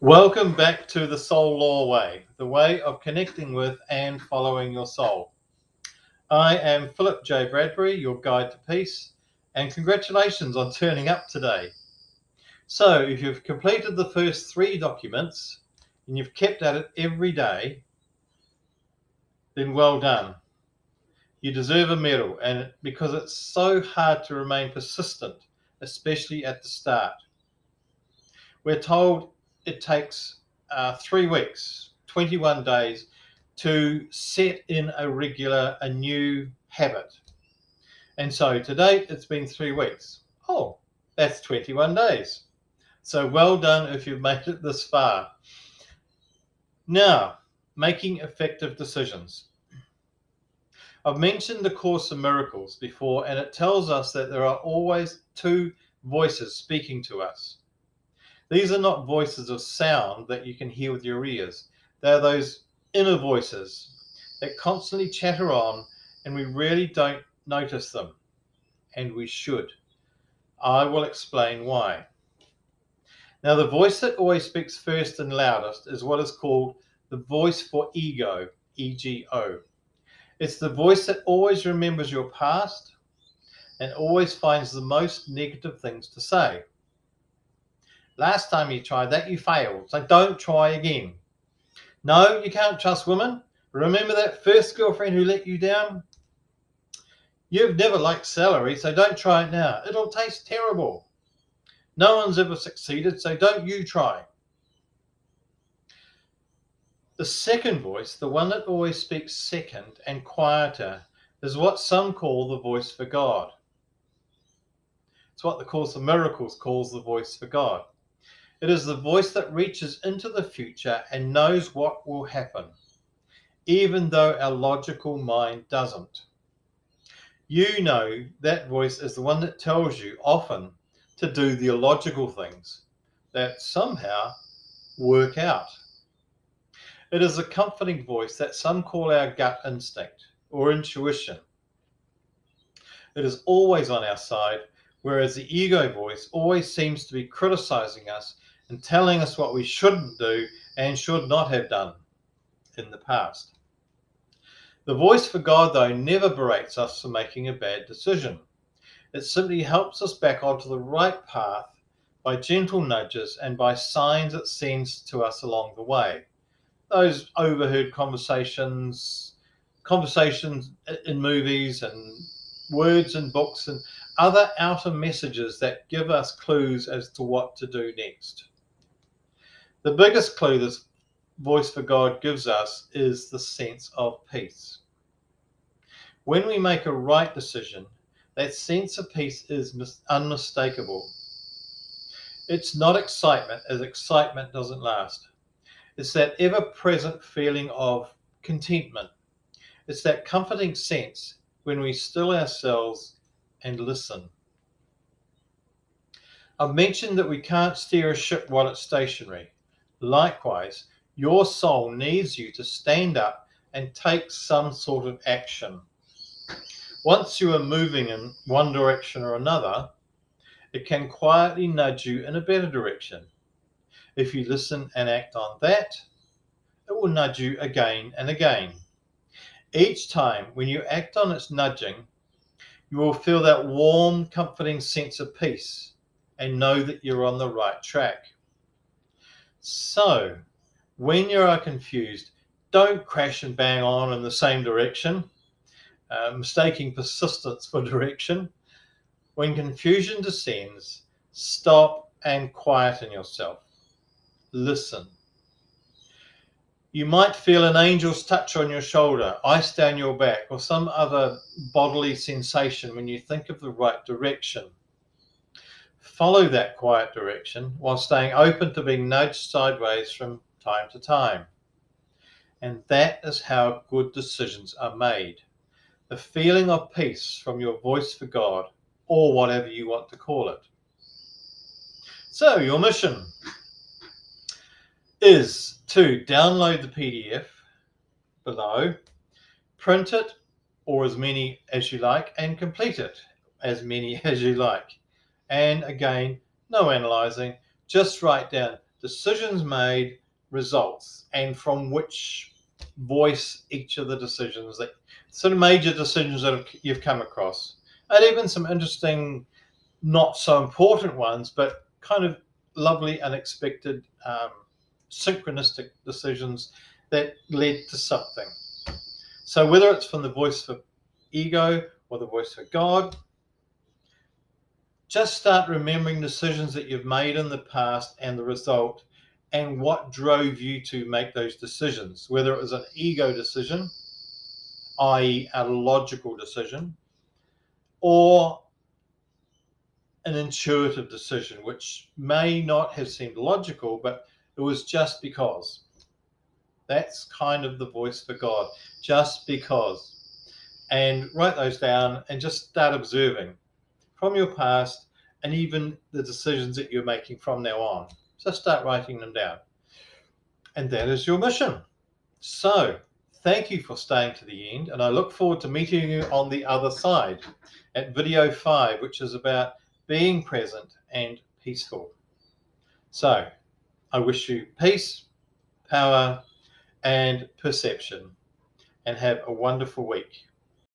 Welcome back to the Soul Law Way, the way of connecting with and following your soul. I am Philip J. Bradbury, your guide to peace, and congratulations on turning up today. So, if you've completed the first 3 documents and you've kept at it every day, then well done. You deserve a medal, and because it's so hard to remain persistent, especially at the start. We're told it takes 3 weeks, 21 days, to set in a new habit. And so to date, it's been 3 weeks. Oh, that's 21 days. So well done if you've made it this far. Now, making effective decisions. I've mentioned the Course in Miracles before, and it tells us that there are always 2 voices speaking to us. These are not voices of sound that you can hear with your ears. They're those inner voices that constantly chatter on, and we really don't notice them, and we should. I will explain why. Now, the voice that always speaks first and loudest is what is called the voice for ego, EGO. It's the voice that always remembers your past and always finds the most negative things to say. Last time you tried that, you failed, so don't try again. No, you can't trust women. Remember that first girlfriend who let you down? You've never liked celery, so don't try it now. It'll taste terrible. No one's ever succeeded, so don't you try. The second voice, the one that always speaks second and quieter, is what some call the voice for God. It's what the Course in Miracles calls the voice for God. It is the voice that reaches into the future and knows what will happen, even though our logical mind doesn't. You know that voice is the one that tells you often to do the illogical things that somehow work out. It is a comforting voice that some call our gut instinct or intuition. It is always on our side, whereas the ego voice always seems to be criticizing us and telling us what we shouldn't do and should not have done in the past. The voice for God, though, never berates us for making a bad decision. It simply helps us back onto the right path by gentle nudges and by signs it sends to us along the way. Those overheard conversations in movies and words in books and other outer messages that give us clues as to what to do next. The biggest clue this voice for God gives us is the sense of peace. When we make a right decision, that sense of peace is unmistakable. It's not excitement, as excitement doesn't last. It's that ever-present feeling of contentment. It's that comforting sense when we still ourselves and listen. I've mentioned that we can't steer a ship while it's stationary. Likewise, your soul needs you to stand up and take some sort of action. Once you are moving in one direction or another, it can quietly nudge you in a better direction. If you listen and act on that, it will nudge you again and again. Each time when you act on its nudging, you will feel that warm, comforting sense of peace and know that you're on the right track. So, when you are confused, don't crash and bang on in the same direction, mistaking persistence for direction. When confusion descends, stop and quieten yourself. Listen. You might feel an angel's touch on your shoulder, ice down your back, or some other bodily sensation when you think of the right direction. Follow that quiet direction while staying open to being nudged sideways from time to time. And that is how good decisions are made. The feeling of peace from your voice for God, or whatever you want to call it. So your mission is to download the PDF below, print it, or as many as you like, and complete it, as many as you like. And again, no analyzing, just write down decisions made, results, and from which voice each of the decisions, that sort of major decisions that you've come across, and even some interesting, not so important ones, but kind of lovely, unexpected, synchronistic decisions that led to something. So whether it's from the voice for ego or the voice for God, just start remembering decisions that you've made in the past and the result, and what drove you to make those decisions, whether it was an ego decision, i.e. a logical decision, or an intuitive decision, which may not have seemed logical, but it was just because. That's kind of the voice for God, just because. And write those down and just start observing from your past and even the decisions that you're making from now on. Just start writing them down. And that is your mission. So thank you for staying to the end, and I look forward to meeting you on the other side at video 5, which is about being present and peaceful. So I wish you peace, power, and perception, and have a wonderful week.